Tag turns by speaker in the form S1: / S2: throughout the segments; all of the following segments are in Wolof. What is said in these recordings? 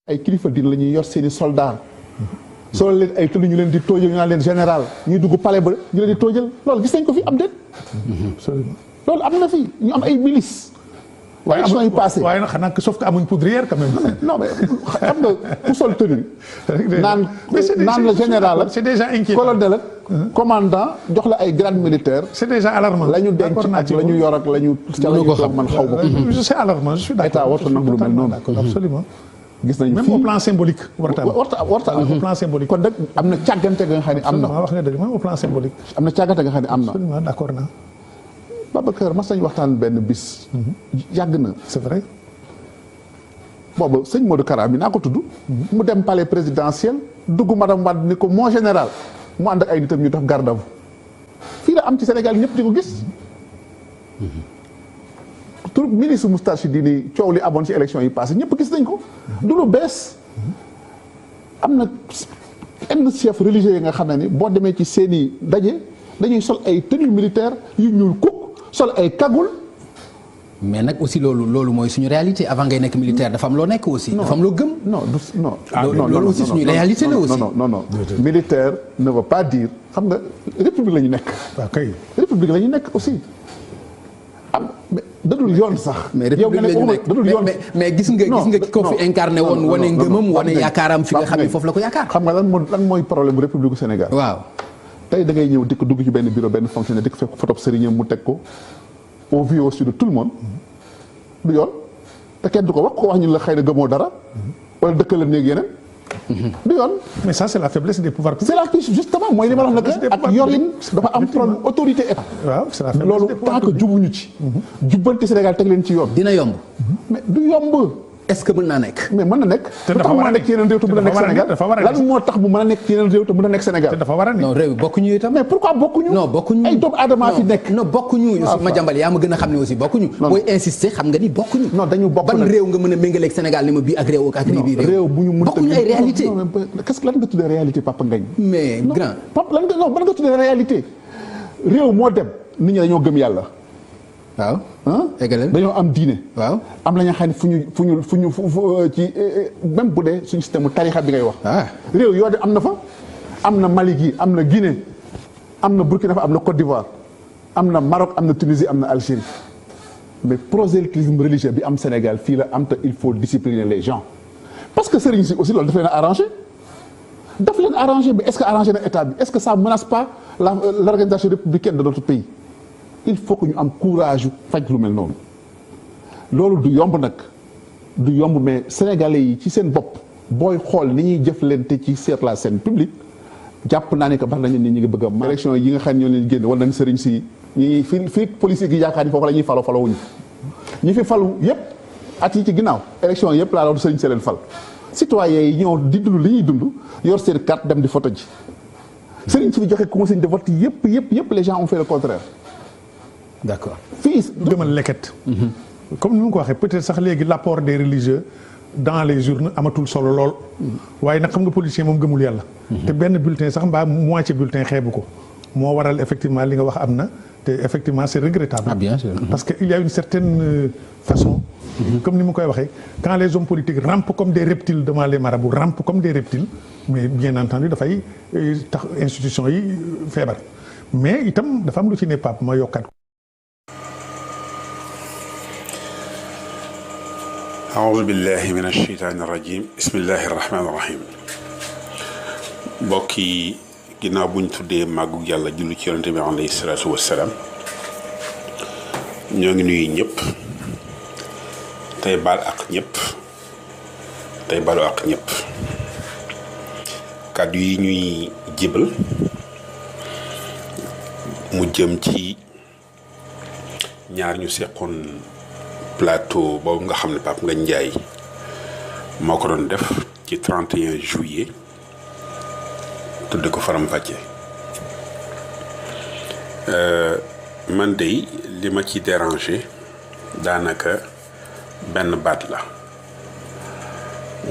S1: ay kilifa diine la ñuy yor seeni soldats soo leen ay tëdd ñu leen di tóojal ñu naan leen général ñuy dugg palais ba ñu leen di tóojal loolu gis nañ ko fi am déet. loolu am na fi ñu am ay milices. waaye élection yi passé
S2: waaye nag xanaa sauf que amuñ poudrière quand même.
S1: non mais xam nga ku sol tenue naan la général ak
S2: c'est déjà inquiétant
S1: colonel ak commandant jox la ay grade militaire.
S2: c'est déjà alarmant.
S1: la ñu denc ak la ñu yor ak la ñu. ca la ñu toog man xaw ma ko.
S2: c'est alarmant je suis d'accord.
S1: état warta nangu lu mel noonu.
S2: d'accord absolument.
S1: gis nañu
S2: même au plan symbolique. warta au plan symbolique.
S1: kon nag am na càggante nga xam ne am na.
S2: wax nga dëgg même au plan symbolique.
S1: am na càggante nga xam ne am na.
S2: absolument d'accord naa.
S1: Babacar mas nañu waxtaan benn bis. yàgg na.
S2: c'est vrai.
S1: boobu sëñ Modou Kara mi naa ko tudd. mu dem palais présidentiel dugg madame Wade ni ko mon général mu ànd ak ay nitam ñu def garde à vous fii la am ci Sénégal ñëpp di ko gis. tur ministre Moustarchidine coow li amoon ci élection yi passé ñëpp gis nañ ko. du lu bees. am na yenn chef religieux yi nga xam ne ni boo demee ci seeni daje dañuy sol ay tenue militaire yu ñuul kukk sol ay kagul.
S3: mais nag aussi loolu mooy suñu réalité avant ngay nekk militaire dafa am loo nekk aussi. dafa am loo gëm.
S1: non non.
S3: loolu aussi suñu réalité la aussi.
S1: non militaire ne veut pas dire xam nga république la ñu nekk.
S2: waaw kay.
S1: république la ñu nekk aussi. mais dadul yoon sax.
S3: mais république la ñu nekk
S1: dadul yoon
S3: mais gis nga ki ko fi incarné woon wane ngëmam wane yaakaaram fi nga xam ne foofu la ko yaakaar.
S1: xam nga lan mooy problème république du Sénégal.
S3: waaw.
S1: tey da ngay ñëw dikk dugg ci benn bureau benn fonctionnaire dikk fekk photo sëriñam mu teg ko au vu au su de tout le monde du yoon te kenn du ko wax ñu la xëy na gëmoo dara wala dëkkalam néeg yeneen du yoon.
S2: mais ça c'est la faiblesse des pouvoirs publics.
S1: c'est la faiblesse justement mooy li ma wax nag ak yorin dafa am problème autorité état.
S2: waaw c'est la faiblesse
S1: loolu tant que jubuñu ci. jubbanti Sénégal teg leen ci yoon.
S3: dina yomb.
S1: mais du yomb.
S3: est-ce que mën naa nekk.
S1: mais mën na nekk.
S2: te dafa war a nekk
S1: ci yeneen réew te mën a nekk Sénégal lan moo tax mu mën a nekk ci yeneen réew te mën a nekk Sénégal.
S2: te dafa war a nekk
S3: non réew bokkuñu itam.
S1: mais pourquoi bokkuñu.
S3: non bokkuñu
S1: ay doomu aadama fi nekk.
S3: non bokkuñu. aussi ma jàmbal yaa ma gën a xam ne aussi bokkuñu. booy insister xam nga ni bokkuñu.
S1: non dañu bokk
S3: ban réew nga mën a méngaleeg Sénégal ni ma bii ak réew ak bii
S1: réew bu ñu mën
S3: bokkuñu ay réalité.
S1: qu'est-ce que lan nga tuddee réalité Papa Ngagne.
S3: mais grand.
S1: Papa lan nga tuddee réalité. réew moo dem nit ñi dañoo gëm yàlla.
S3: waaw.
S1: égaleel dañoo am diine.
S3: waaw
S1: am la ñu xam ne fu ñu ci même bu dee suñu système tarixa bi ngay wax. réew yoo de am na fa. am na Mali gi am na Guinée am na Burkina Faso am na Côte d'Ivoire am na Maroc am na Tunisie am na Algérie mais prosélytisme religieux bi am Sénégal fii la am te il faut discipliner les gens parce que sëriñ si aussi loolu daf leen a arrangé. daf leen arrangé mais est-ce que arrangé na état bi est-ce que ça menace pas l'organisation républicaine de notre pays. il faut que ñu am courage faj lu mel noonu loolu du yomb nag du yomb mais sénégalais yi ci seen bopp booy xool ni ñuy jëflante ci sur la scène publique jàpp naa ne que bari nañu ni ñu ngi bëgg a. élection yi nga xam ne ñoo leen génn wala nañ sëriñ si ñi fii policier gi yaakaar ni foofu la ñuy falo wuñu ñi fi falu yëpp at yi ci ginnaaw élection yëpp laa doon sëriñ si leen fal citoyens yi ñoo di dund li ñuy dund yor seen carte dem di photo ji sëriñ si fi joxe consigne de vote yëpp les gens ont fait le contraire.
S3: d'accord
S1: fii
S2: gëmal leket. comme ni mu ko waxee peut-être sax léegi l'apport des religieux dans les urnes amatul solo lool. waaye nag xam nga politicien moom gëmul yàlla. te benn bulletin sax mbaa moitié bulletin xeebu ko. moo waral effectivement li nga wax am na te effectivement c'est regrettable.
S3: Ah bien sûr.
S2: parce que il y a une certaine façon. comme ni mu koy waxee quand les hommes politiques rampent comme des reptiles devant les marabouts rampent comme des reptiles mais bien entendu dafay tax institution yi feebar mais itam dafa am lu ci ne Pape ma yokkaat.
S4: aoudu billahi min asheytaani irrajim bismillahi irrahmani irrahim mbokk yi ginnaaw buñ tuddee màggu yàlla julli ci yonente bi alayhi salaatu wassalaam ñoo ngi nuyu ñëpp tey baal ak ñëpp tey baalu ak ñëpp kàddu yi ñuy jibal mu jëm ci ñaar ñu seqoon plateau boobu nga xam ne Pape Ngagne Ndiaye moo ko doon def ci 31 juillet tudde ko Faram Facce man de li ma ci déranger daanaka benn baat la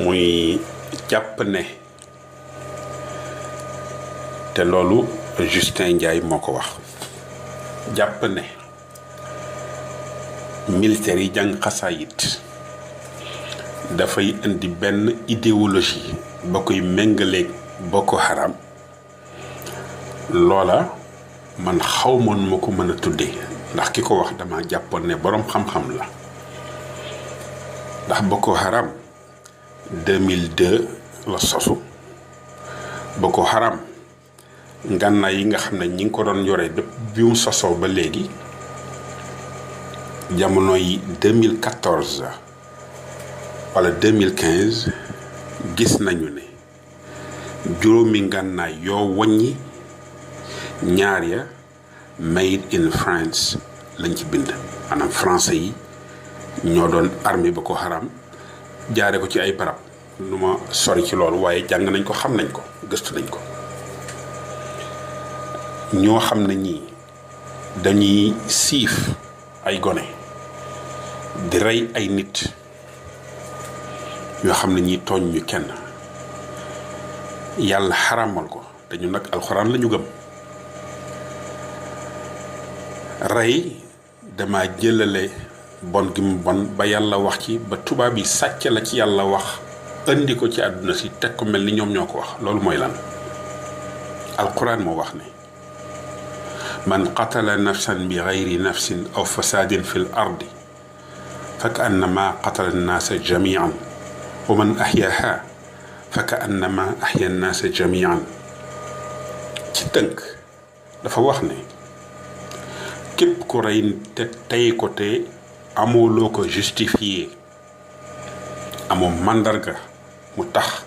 S4: muy jàpp ne te loolu Justin Ndiaye moo ko wax jàpp ne militaires yi jàng xasaayit dafay indi benn idéologie ba koy méngaleeg Boko Haram loola man xaw ma nu ma ko mën a tuddee ndax ki ko wax dama jàppoon ne boroom xam-xam la ndax Boko Haram 2002 la sosu Boko Haram ngànnaay yi nga xam ne ñi ngi ko doon yore bi mu sosoo ba léegi jamono yi 2014 wala 2015 gis nañu ne juróomi ngànnaay yoo wàññi ñaar ya made in France lañ ci bind maanaam français yi ñoo doon armée Boko Haram jaare ko ci ay barab lu ma sori ci loolu waaye jàng nañ ko xam nañ ko gëstu nañ ko ñoo xam ne ñii dañuy siif ay gone di rey ay nit yoo xam ne ñii tooñ ñu kenn yàlla xaramal ko dañu nag alxuraan la ñu gëm rey dama jëlale bon gi mu bon ba yàlla wax ci ba tubaab yi sàcc la ci yàlla wax indi ko ci àdduna si teg ko mel ni ñoom ñoo ko wax loolu mooy lan alxuraan moo wax ne man qatala nafsan bi gayri nafsin aw fasadin fi l ardi fa ka annama qatala annaasa jamian wa man axyaha fa ka annama axya annaasa jamian ci tënk dafa wax ne képp ku rey te tey ko te amoo loo ko justifié amoo màndarga mu tax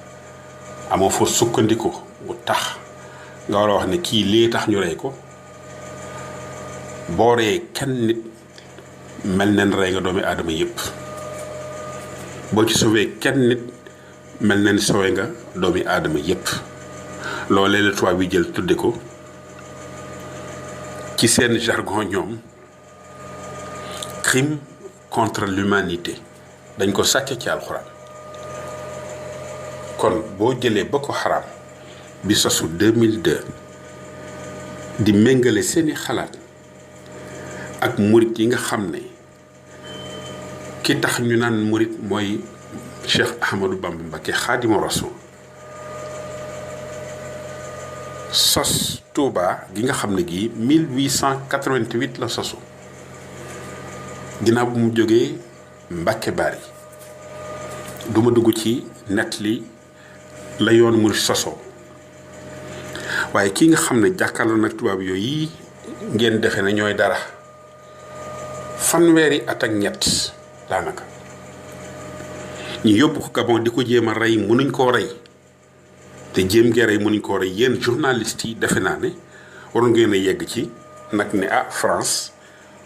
S4: amoo fa sukkandiku mu tax nga war a wax ne kii lii tax ñu rey ko boo reyee kenn nit mel nen rey nga doomi aadama yépp boo ci sauvé kenn nit mel nen sauvé nga doomi aadama yépp loolee la tubaab bi jël tudde ko ci seen jargon ñoom crime contre l'humanité dañ ko sàcc ci alxuraan kon boo jëlee Boko Haram bi sosu 2002 di méngale seeni xalaat ak murit yi nga xam ne ki tax ñu naan murit mooy Cheikh Ahmadou Bamba Mbacké Xaadimu Rasuul sos Touba gi nga xam ne gii 1888 la sosu ginnaaw bu mu jógee Mbàkke Bari du ma dugg ci net li la yoon murit sosoo waaye kii nga xam ne jàkkaarloo nag tubaab yooyu ngeen defe ne ñooy dara fanweeri at ak ñett daanaka ñu yóbbu ko Gabon di ko jéem a rey mënuñ koo rey te jéem ngee rey mënuñ koo rey yéen journalistes yi defe naa ne waroon ngeen a yegg ci nag ne France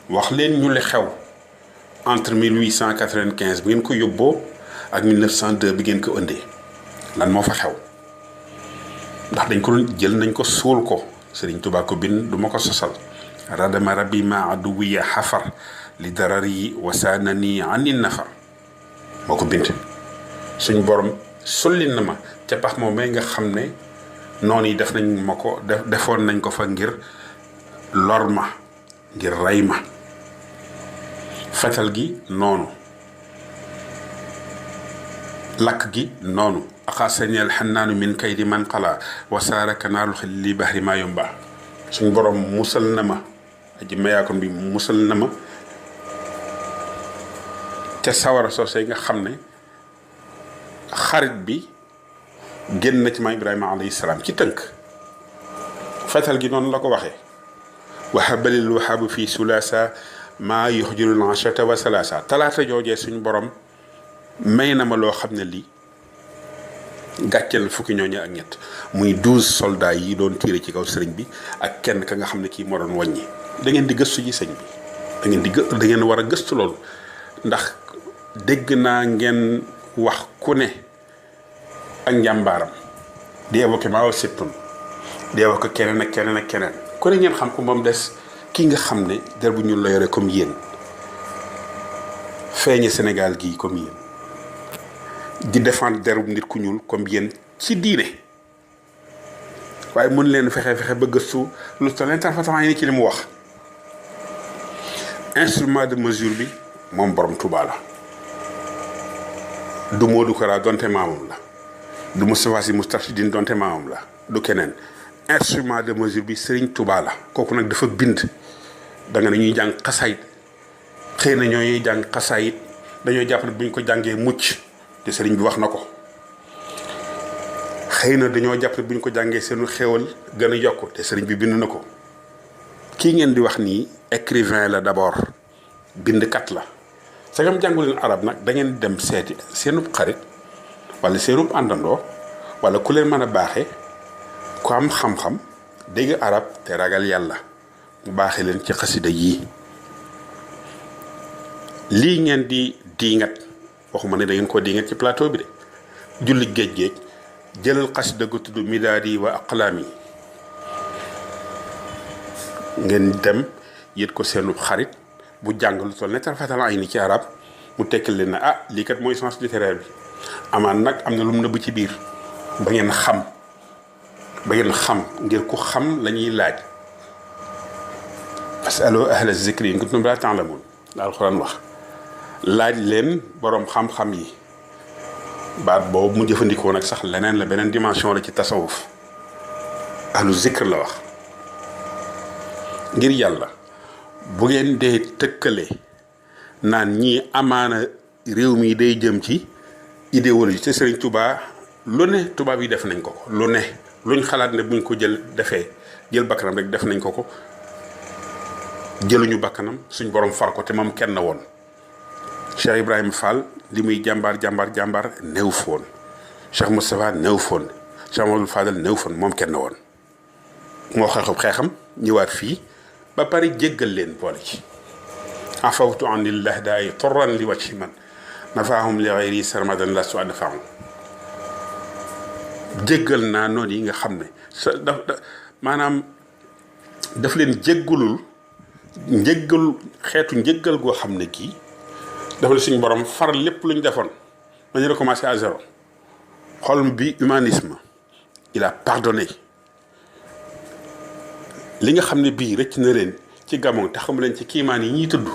S4: wax leen ñu li xew entre 1895 bi ngeen ko yóbboo ak 1902 bi ngeen ko ëndee lan moo fa xew ndax dañ ko jël nañ ko suul ko Sëriñ Tuubaa ko bind du ma ko sosal radama rabbi ma aduwiya xafar li darari wasaanani ani nafar moo ko bind suñ borom sulli na ma ca pax moom may nga xam ne noonu yi def nañ ma ko defoon nañ ko fa ngir lor ma ngir rey ma fetal gi noonu lakk gi noonu axasaniyal xannaanu min kaydi man xala wasaara kanaalu xel li bahri maa yomba suñ borom musal na ma aji mayaakoon bi musal na ma ca sawara soosey nga xam ne xarit bi génn na ci maam Ibrahima alayhi salaam ci tënk fetal gi noonu la ko waxee wahabalil wahaabu fii sulaasa maa yuxjirul ashata wa salaasa talaata joojee suñ borom may na ma loo xam ne lii gàcceel fukki ñooñu ak ñett muy 12 soldats yi doon tiire ci kaw sëriñ bi ak kenn ka nga xam ne kii moo doon wàññi da ngeen di gëstu ji sëñ bi da ngeen war a gëstu loolu ndax dégg naa ngeen wax ku ne ak njàmbaaram di évoqué Mao Zedong di évoqué keneen ak keneen ak keneen ku ne ngeen xam ko moom des kii nga xam ne der bu ñu la yore comme yéen feeñe Sénégal gii comme yéen di défendre derub nit ku ñuul comme yéen ci diine waaye mën leen fexe ba gëstu lu toll interprétation yi ni ci li mu wax instrument de mesure bi moom borom Touba la du Modou Kara donte maamam la du Moustapha Sy Moustarchidine donte maamam la du keneen instrument de mesure bi Serigne Touba la kooku nag dafa bind da nga ne ñuy jàng xasaayit xëy na ñooy jàng xasaayit dañoo jàpp ne bu ñu ko jàngee mucc te Serigne bi wax na ko xëy na dañoo jàpp ne bu ñu ko jàngee seenu xéewal gën a yokk te Serigne bi bind na ko kii ngeen di wax nii écrivain la d'abord bindkat la sagam jàngu leen arab nag da ngeen dem seeti seenub xarit wala seenub àndandoo wala ku leen mën a baaxee ku am xam-xam dégg arab te ragal yàlla mu baaxee leen ci xasida yii lii ngeen di diingat waxuma ne da ngeen koo diingat ci plateau bi de julli géej jëlal xasida gu tudd midaadi wa aqlaami ngeen dem yët ko seenub xarit bu jàng lu toll ne tarfatal ay ni ci arab mu tekkil leen ne ah lii kat mooy sens littéraire bi amaan nag am na lu mu nëbb ci biir ba ngeen xam ngir ku xam la ñuy laaj fasalu ahla zikri in kuntum laa ta'lamuun la alxuraan wax laaj leen boroom xam-xam yi baat boobu mu jëfandikoo nag sax leneen la beneen dimension la ci tasawuf ahlu zikr la wax ngir yàlla bu ngeen dee tëkkale naan ñii amaana réew mi day jëm ci idéologie te Serigne Touba lu ne tubaab yi def nañ ko lu ne luñ xalaat ne buñ ko jël bakkanam rek def nañ ko jëluñu bakkanam suñ borom far ko te moom kenn woon Cheikh Ibrahima Fall li muy jàmbaar néew foon Cheikh Moustapha néew foon Cheikh Mamadou Fadal néew foon moom kenn woon moo xeexam ñëwaat fii ba pare jéggal leen boole ci afawtu anillah daay torran li wacci man nafaahum li ghayri sarmadan lastu adfahu jéggal naa noonu yi nga xam ne maanaam daf leen jéggalul xeetu njéggal goo xam ne kii dafa la suñu borom far lépp lu ñu defoon dañu recommencer à zéro xool bi humanisme il a pardonné li nga xam ne bii rëcc na leen ci Gabon te xamu leen ci kiimaan yi ñuy tudd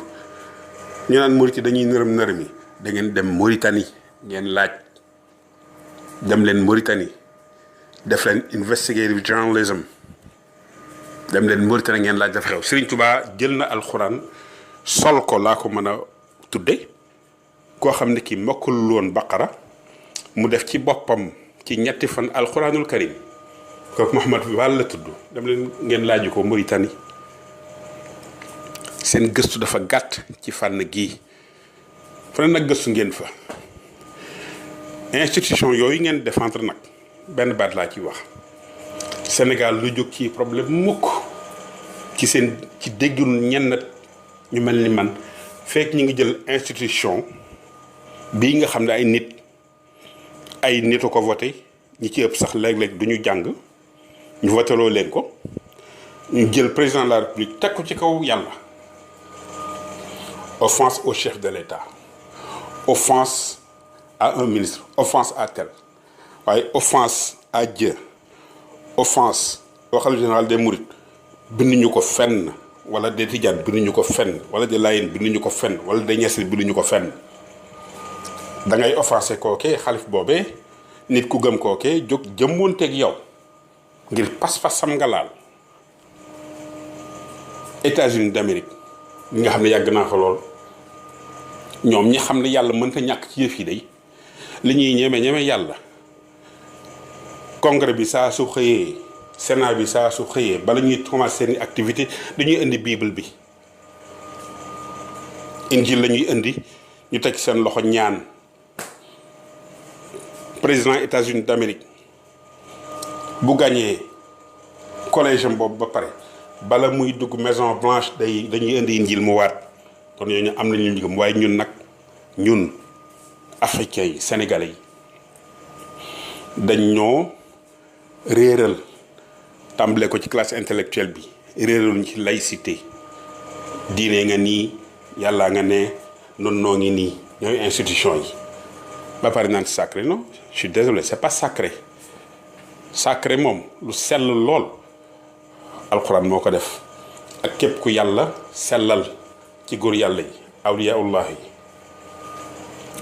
S4: ñu naan Mauritanie dañuy nërëm yi da ngeen dem Mauritanie ngeen laaj dem leen Mauritanie def leen investigative journalism dem leen Mauritanie ngeen laaj dafa xew Serigne Touba jël na alxuraan sol ko laa ko mën a tudde koo xam ne kii mokkul woon baqara mu def ci boppam ci ñetti fan alxuraanul karim kooku Mouhamad Wall la tudd dem leen ngeen laaju ko Mauritanie seen gëstu dafa gàtt ci fànn gii fa ne nag gëstu ngeen fa institution yooyu ngeen défendre nag benn baat laa ci wax Sénégal lu jóg ci problème mukk ci déggul ñenn ñu mel ni man fekk ñu ngi jël institution bii nga xam ne ay nitu ko voté ñi ci ëpp sax léeg-léeg du ñu jàng ñu voteloo leen ko ñu jël président de la République teg ko ci kaw yàlla offense au chef de l'État offense à un ministre offense à tel waaye offense à Dieu offense au khalife général des mourides binduñu ko fenn wala des Tidiane binduñu ko fenn wala des Layène binduñu ko fenn wala des Niassène binduñu ko fenn da ngay offensé kookee xalif boobee nit ku gëm kookee jóg jëmmoonteeg yow ngir pas-pasam nga laal États-Unis d'Amérique ñi nga xam ne yàgg naa fa lool ñoom ñi xam ne yàlla mënta ñàkk ci yëf yi day li ñuy ñeme yàlla congrès bi saa su xëyee Sénat bi saa su xëyee bala ñuy commencé seen activité dañuy indi bible bi injil la ñuy indi ñu teg seen loxo ñaan président États-Unis d'Amérique bu gagné collège am boobu ba pare bala muy dugg Maison Blanche dañuy indi injil mu waat kon ñooñu am nañu ñu gëm waaye ñun africains yi sénégalais yi dañ ñoo réeral tàmbale ko ci classe intellectuelle bi réeraluñ ci laïcité diine nga nii yàlla nga ne noonu noo ngi nii ñooy institution yi ba pare naan sacré non je suis désolé c'est pas sacré sacré moom lu sell lool alxuraan moo ko def ak képp ku yàlla sellal ci góor yàlla yi awliyaullah yi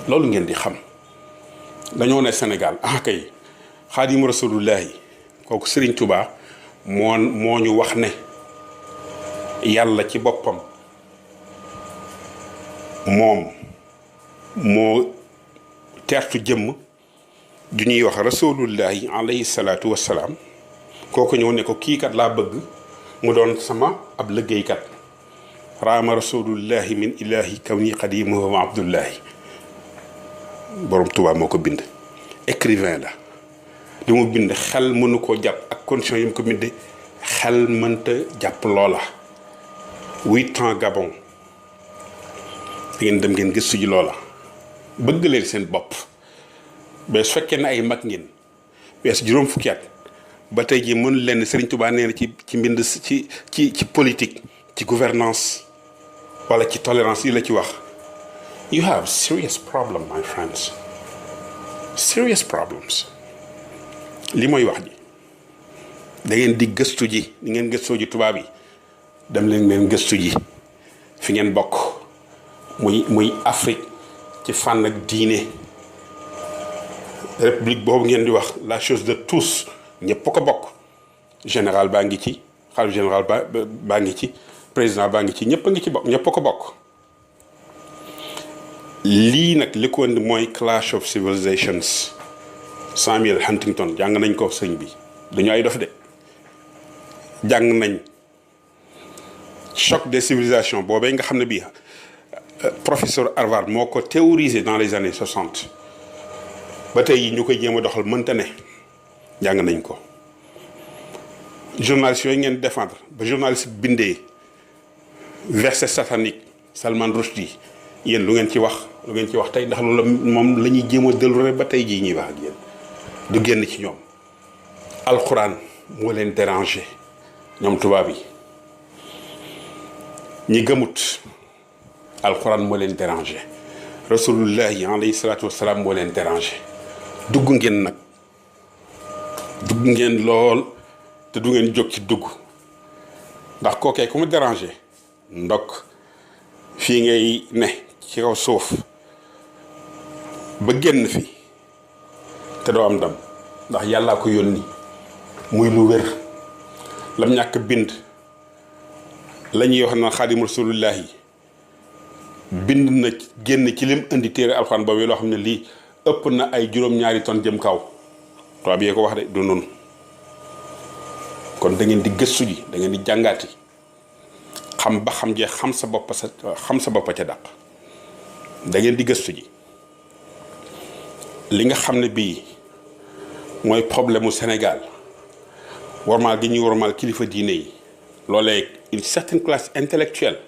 S4: loolu ngeen di xam dañoo ne Sénégal kay xaadimu rasulullahi kooku Serigne Touba moo ñu wax ne yàlla ci boppam moom moo teertu jëmm ju ñuy wax rasulullahi alayhi salaatu wassalaam kooku ñëw ne ko kii kat laa bëgg mu doon sama ab liggéeykat raama rasulullahi min ilahi kawni qadimuhu wa abdullahi borom Tuubaa moo ko bind écrivain la li mu bind xel mënu koo jàpp ak condition yi mu ko bindee xel mënta jàpp loola 8 ans Gabon ngeen dem ngeen gëstu ji loola bëgg leen seen bopp ba su fekkee ne ay mag ngeen weesu juróom fukki at ba tey jii mënu leen Serigne Touba nee na ci mbind ci politique ci gouvernance wala ci tolérance yi la ci wax you have serious problem my friends serious problems li mooy wax ji da ngeen di gëstu ji di ngeen gëstoo ji tubaab yi dem leen ngeen gëstu ji fi ngeen bokk muy Afrique ci fànn ak diine république boobu ngeen di wax la chose de tous ñëpp ko bokk général baa ngi ci xalif général baa ngi ci président baa ngi ci ñëpp a ngi ci bokk ñëpp ko bokk lii nag li ko indi mooy clash of civilizations Samuel Huntington jàng nañ ko sëñ bi dañu ay dof de jàng nañ choc des civilisations boobee nga xam ne bii professeur Harvard moo ko théorisé dans les années 60 ba tey ñu koy jéem a doxal mënta ne jàng nañ ko journaliste yooyu ngeen défendre ba journaliste bindee verset satanique Salman Rushdie yéen lu ngeen ci wax tey ndax loolu moom la ñuy jéem a déroulé ba tey jii ñuy wax ak yéen du génn ci ñoom alxuraan moo leen dérangé ñoom tubaab yi ñi gëmut alxuraan moo leen dérangé rasulullahi alayhi salaatu wasalaam moo leen dérangé dugg ngeen lool te du ngeen jóg ci dugg ndax kookee ku mu dérangé ndok fii ngay ne ci kaw suuf ba génn fi te doo am ndam ndax yàllaa ko yónni muy lu wér lam ñàkk bind la ñuy wax na xaadimu rasulullahi bind na génn ci lim indi téere alxuraan boobu loo xam ne lii ëpp na ay juróom-ñaari tonnes jëm kaw tubaab yee ko wax de du noonu kon da ngeen di gëstu ji da ngeen di jàngaati xam ba xam jee xam sa bopp ca dàq da ngeen di gëstu ji li nga xam ne bii mooy problème mu Sénégal warmaal gi ñuy warmaal kilifa diine yi loolee une certaine classe intellectuelle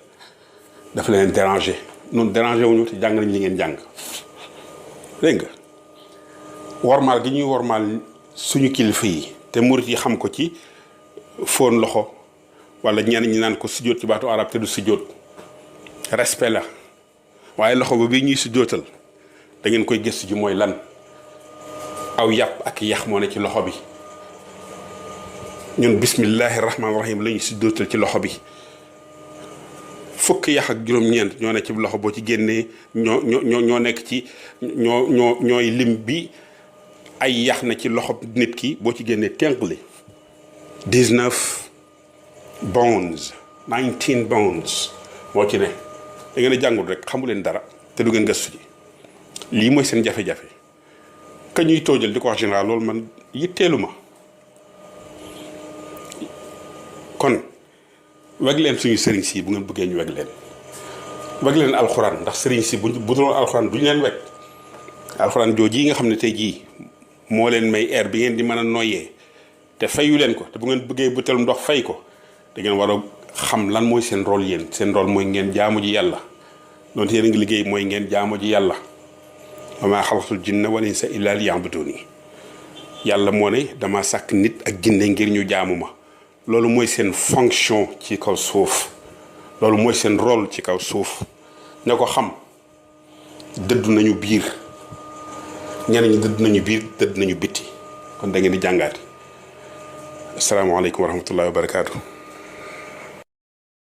S4: dafa leen déranger noonu déranger wuñu te jàng nañ li ngeen jàng dégg nga warmaal gi ñuy warmaal suñu kilifa yi te murit yi xam ko ci fóon loxo wala ñenn ñi naan ko sujjóot ci baatu arab te du sujjóot respect la waaye loxo ba bii ñuy sujjóotal da ngeen koy gëstu ji mooy lan aw yàpp ak yax moo ne ci loxo bi ñun bismillahi rahmaani rahim la ñuy sujjóotal ci loxo bi fukk yax ak juróom-ñeent ñoo ne ci loxo boo ci génnee ñoo nekk ci ñooy lim bi ay yax na ci loxo nit ki boo ci génnee tenqli 19 bones 19 bones moo ci ne da ngeen a jàngul rek xamu leen dara te du ngeen gëstu ji lii mooy seen jafe-jafe ka ñuy toojal di ko wax général loolu man yitteelu ma kon weg leen suñu sëriñ si bu ngeen bëggee ñu weg leen alxuraan ndax sëriñ si bu doon alxuraan duñu leen weg alxuraan jooju yi nga xam ne tey jii moo leen may air bi ngeen di mën a noyyee te fayu leen ko te bu ngeen bëggee butelum ndox fay ko da ngeen war a xam lan mooy seen rôle yéen seen rôle mooy ngeen jaamu ji yàlla doonte yéen a ngi liggéey mooy ngeen jaamu ji yàlla wa maa xalaqtul jinna wal insa illa liya'buduni yàlla moo ne dama sàkk nit ak jinne ngir ñu jaamu ma loolu mooy seen fonction ci kaw suuf loolu mooy seen rôle ci kaw suuf ña ko xam dëddu nañu biir ñeneen ñi dëdd nañu biir dëdd nañu bitti kon da ngeen di jàngaati asalaamaaleykum wa rahmatullahi wa barakaatu.